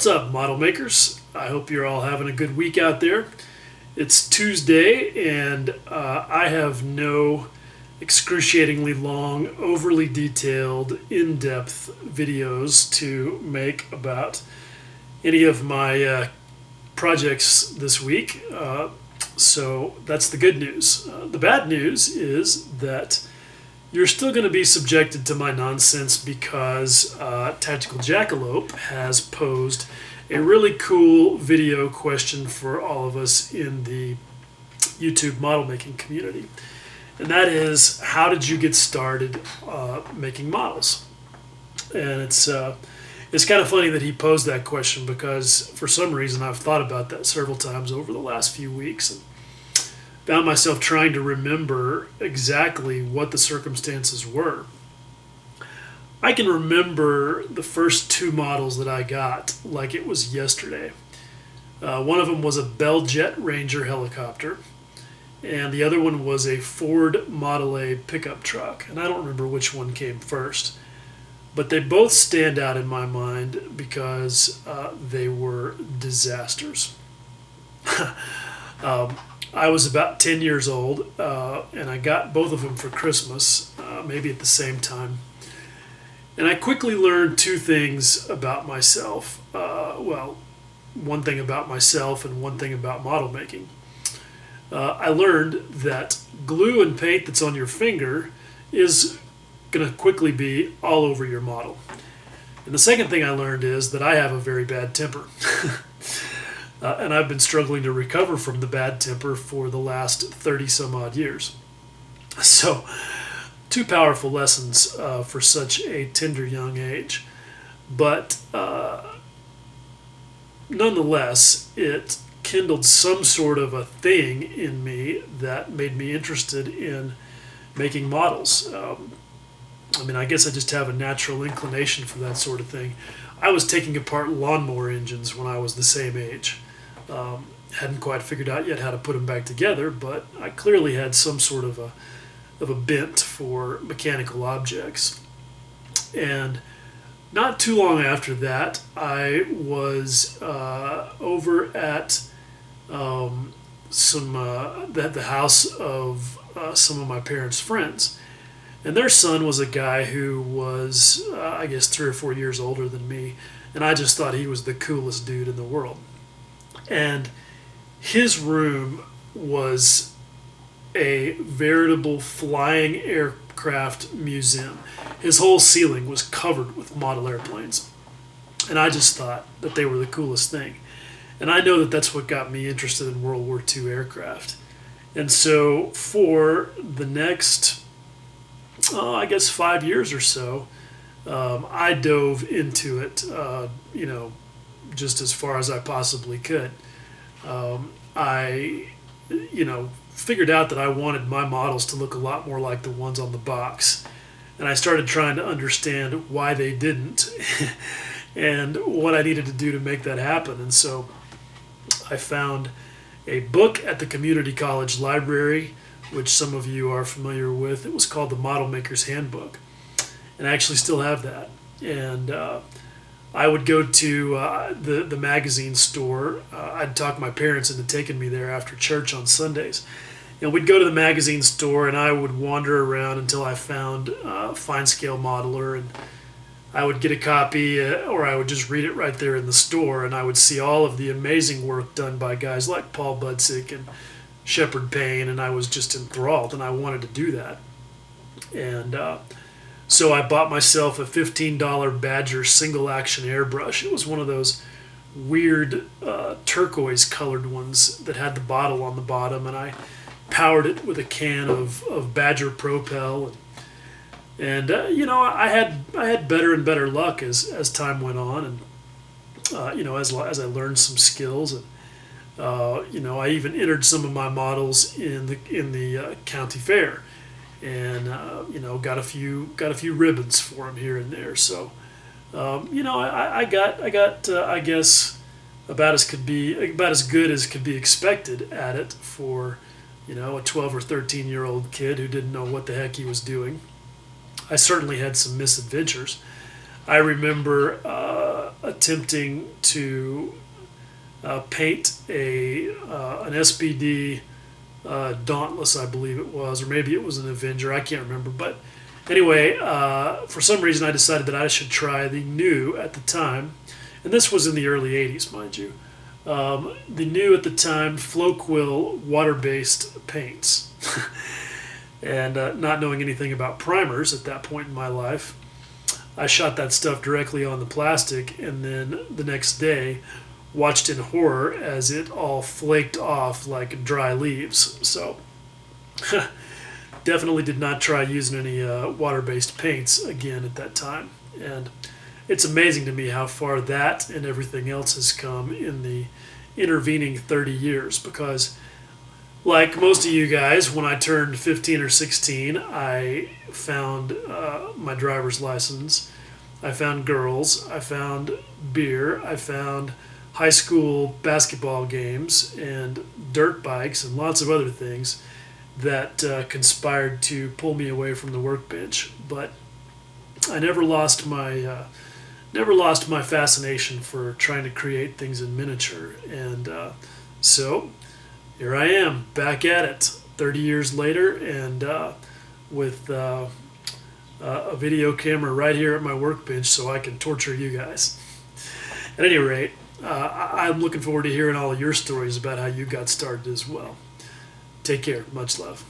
What's up, model makers? I hope you're all having a good week out there. It's Tuesday, and I have no excruciatingly long, overly detailed, in-depth videos to make about any of my projects this week. So that's the good news. The bad news is that you're still going to be subjected to my nonsense because Tactical Jackalope has posed a really cool video question for all of us in the YouTube model making community. And that is, how did you get started making models? And it's kind of funny that he posed that question because for some reason I've thought about that several times over the last few weeks and found myself trying to remember exactly what the circumstances were. I can remember the first two models that I got like it was yesterday. One of them was a Bell Jet Ranger helicopter, and the other one was a Ford Model A pickup truck. And I don't remember which one came first, but they both stand out in my mind because they were disasters. I was about 10 years old, and I got both of them for Christmas, maybe at the same time. And I quickly learned two things about myself. One thing about myself and one thing about model making. I learned that glue and paint that's on your finger is going to quickly be all over your model. And the second thing I learned is that I have a very bad temper. And I've been struggling to recover from the bad temper for the last 30 some odd years. So, two powerful lessons for such a tender young age. But nonetheless, it kindled some sort of a thing in me that made me interested in making models. I guess I just have a natural inclination for that sort of thing. I was taking apart lawnmower engines when I was the same age. Hadn't quite figured out yet how to put them back together, but I clearly had some sort of a bent for mechanical objects. And not too long after that, I was over at the house of some of my parents' friends. And their son was a guy who was, 3 or 4 years older than me, and I just thought he was the coolest dude in the world. And his room was a veritable flying aircraft museum. His whole ceiling was covered with model airplanes. And I just thought that they were the coolest thing. And I know that that's what got me interested in World War II aircraft. And so for the next, 5 years or so, I dove into it, just as far as I possibly could. I figured out that I wanted my models to look a lot more like the ones on the box. And I started trying to understand why they didn't and what I needed to do to make that happen. And so I found a book at the community college library, which some of you are familiar with. It was called the Model Maker's Handbook. And I actually still have that. And I would go to the magazine store. I'd talk my parents into taking me there after church on Sundays. And we'd go to the magazine store, and I would wander around until I found Fine Scale Modeler, and I would get a copy, or I would just read it right there in the store, and I would see all of the amazing work done by guys like Paul Budzik and Shepard Payne, and I was just enthralled, and I wanted to do that. And so I bought myself a $15 Badger single-action airbrush. It was one of those weird turquoise-colored ones that had the bottle on the bottom, and I powered it with a can of Badger Propel. And I had better and better luck as time went on, and as I learned some skills, and I even entered some of my models in the county fair. And got a few ribbons for him here and there. So, I got I guess about as good as could be expected at it for a 12 or 13-year-old kid who didn't know what the heck he was doing. I certainly had some misadventures. I remember attempting to paint an SPD Dauntless, I believe it was, or maybe it was an Avenger. I can't remember. But anyway, for some reason, I decided that I should try the new at the time, and this was in the early '80s, mind you. The new at the time Floquil water-based paints, and not knowing anything about primers at that point in my life, I shot that stuff directly on the plastic, and then the next day watched in horror as it all flaked off like dry leaves. So definitely did not try using any water-based paints again at that time. And it's amazing to me how far that and everything else has come in the intervening 30 years, because like most of you guys, when I turned 15 or 16, I found my driver's license, I found girls, I found beer, I found high school basketball games and dirt bikes and lots of other things that conspired to pull me away from the workbench. But I never lost my fascination for trying to create things in miniature, and so here I am back at it 30 years later, and with a video camera right here at my workbench so I can torture you guys. At any rate, I'm looking forward to hearing all of your stories about how you got started as well. Take care. Much love.